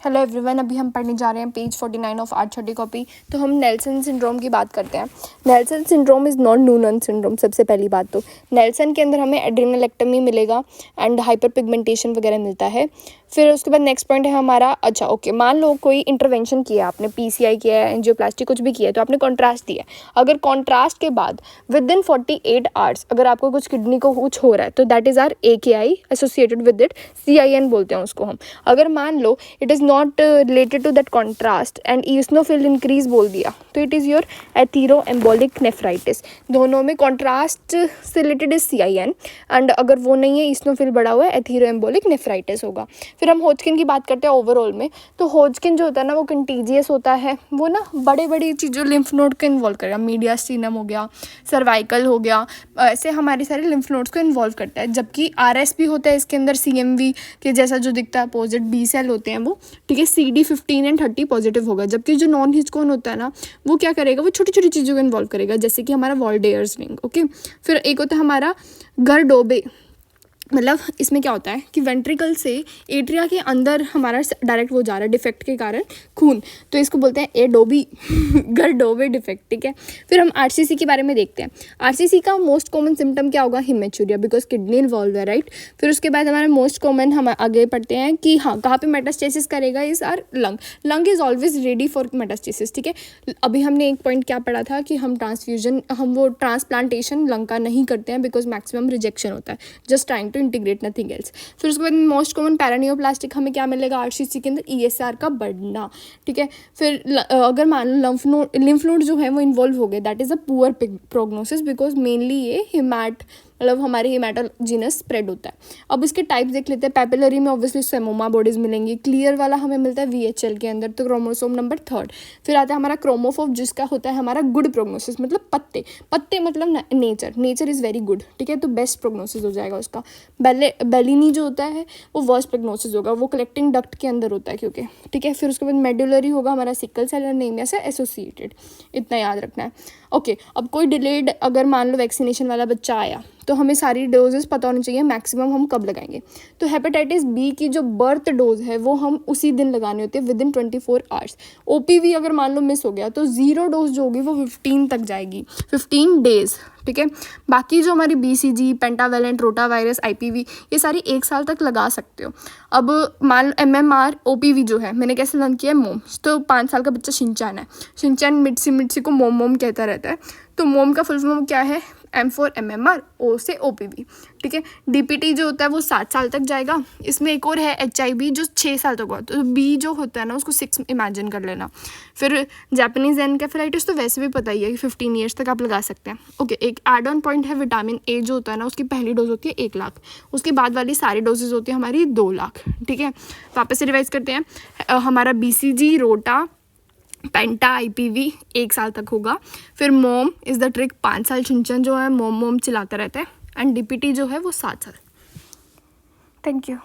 Hello everyone, अभी हम पढ़ने जा रहे हैं पेज 49 ऑफ R30 कॉपी। तो हम नेल्सन सिंड्रोम की बात करते हैं। Nelson syndrome is not Noonan syndrome. सबसे पहली बात तो नेल्सन के अंदर हमें एड्रेनलेक्टमी मिलेगा एंड हाइपर पिगमेंटेशन वगैरह मिलता है। फिर उसके बाद नेक्स्ट पॉइंट है हमारा, अच्छा ओके, मान लो कोई इंटरवेंशन किया आपने, PCI किया है, एंजियोप्लास्टी कुछ भी किया है, तो आपने कॉन्ट्रास्ट दिया है। अगर कॉन्ट्रास्ट के बाद विद इन 48 आवर्स अगर आपको कुछ किडनी को कुछ हो रहा है तो that is are AKI associated with it, CIN बोलते हैं उसको हम। अगर मान लो it is not related to that contrast and eosinophil increase बोल दिया तो it is your atheroembolic nephritis. दोनों में कॉन्ट्रास्ट से रिलेटेड इज CIN एंड अगर वो नहीं है, ईओसिनोफिल बढ़ा हुआ है, एथीरोएम्बोलिक नेफ्राइटिस होगा। फिर हम होजकिन की बात करते हैं ओवरऑल में। तो होजकिन जो होता है ना वो कंटीजियस होता है, वो ना बड़े बड़ी चीज़ों लिम्फ नोड को इन्वॉल्व करेगा, मीडियास्टिनम हो गया, सर्वाइकल हो गया, ऐसे हमारे सारे लिम्फ नोड्स को इन्वॉल्व करता है। जबकि RS भी होता है इसके अंदर, CMV के जैसा जो दिखता है अपोजिट B सेल होते हैं वो, ठीक है। CD15 एंड 30 पॉजिटिव होगा। जबकि जो नॉन हिचकोन होता है ना वो क्या करेगा, वो छोटी छोटी चीज़ों को इन्वॉल्व करेगा, जैसे कि हमारा वॉल्डेयर्स रिंग, ओके। फिर एक होता है हमारा गर्डोबे, मतलब इसमें क्या होता है कि वेंट्रिकल से एट्रिया के अंदर हमारा डायरेक्ट वो जा रहा है डिफेक्ट के कारण खून, तो इसको बोलते हैं एडोबी गर्डोबे डिफेक्ट, ठीक है। फिर हम RCC के बारे में देखते हैं। RCC का मोस्ट कॉमन सिम्टम क्या होगा, हिमेचुरिया, बिकॉज किडनी इन्वॉल्व है, राइट। फिर उसके बाद हमारा मोस्ट कॉमन हम आगे पढ़ते हैं कि हाँ कहाँ पे मेटास्टेसिस करेगा, is our lung is always ready for metastasis, ठीक है। अभी हमने एक पॉइंट क्या पढ़ा था कि हम वो ट्रांसप्लांटेशन लंग का नहीं करते हैं बिकॉज मैक्सिमम रिजेक्शन होता है, just trying to integrate nothing else. फिर उसके बाद मोस्ट कॉमन पैरानियोप्लास्टिक हमें क्या मिलेगा RCC के अंदर, ESR का बढ़ना, ठीक है। फिर अगर मान लो लिम्फ नोड जो है वो इन्वॉल्व हो गए, that is a poor prognosis because mainly ये मतलब हमारे हेमाटोजीनस स्प्रेड होता है। अब इसके टाइप देख लेते हैं। पैपिलरी में ऑब्वियसली सेमोमा बॉडीज मिलेंगी, क्लियर वाला हमें मिलता है VHL के अंदर, तो क्रोमोसोम नंबर 3। फिर आता है हमारा क्रोमोफोब, जिसका होता है हमारा गुड प्रोग्नोसिस, मतलब पत्ते मतलब नेचर इज़ वेरी गुड, ठीक है, तो बेस्ट प्रोग्नोसिस हो जाएगा उसका। बेलिनी जो होता है वो वर्स्ट प्रोग्नोसिस होगा, वो कलेक्टिंग डक्ट के अंदर होता है क्योंकि, ठीक है। फिर उसके बाद मेडुलरी होगा हमारा सिकल सेल एनीमिया से एसोसिएटेड, इतना याद रखना है, ओके। अब कोई डिलेड अगर मान लो वैक्सीनेशन वाला बच्चा आया तो हमें सारी डोजेस पता होनी चाहिए, मैक्सिमम हम कब लगाएंगे। तो हेपेटाइटिस B की जो बर्थ डोज है वो हम उसी दिन लगानी होती है, विद इन 24 आवर्स। OPV अगर मान लो मिस हो गया तो 0 डोज जो होगी वो 15 तक जाएगी, 15 डेज, ठीक है। बाकी जो हमारी BCG, पेंटावेलेंट, रोटावायरस, IPV, ये सारी 1 साल तक लगा सकते हो। अब मान लो MMR, OPV जो है मैंने कैसे लर्न किया है, मोम। तो 5 साल का बच्चा शिनचैन है, शिनचैन मिर्ची को मोम मोम कहता रहता है, तो मोम का फुल फॉर्म क्या है, M for MMR, O से OPV, ठीक है। DPT जो होता है वो 7 साल तक जाएगा। इसमें एक और है HIV जो 6 साल तक हुआ, तो B जो होता है ना उसको 6 इमेजिन कर लेना। फिर जापानीज एनकेफेलाइटिस तो वैसे भी पता ही है कि 15 ईयर्स तक आप लगा सकते हैं, ओके। एक एड ऑन पॉइंट है विटामिन A जो होता है ना, उसकी पहली डोज होती है 1 लाख, उसके बाद वाली सारी डोजेज होती है हमारी 2 लाख, ठीक है। वापस से रिवाइज करते हैं। हमारा BCG, रोटा, पेंटा, IPV 1 साल तक होगा। फिर मोम इज़ द ट्रिक, 5 साल छिंचन जो है मोम चिल्लाता रहता है, एंड DPT जो है वो 7 साल। Thank you.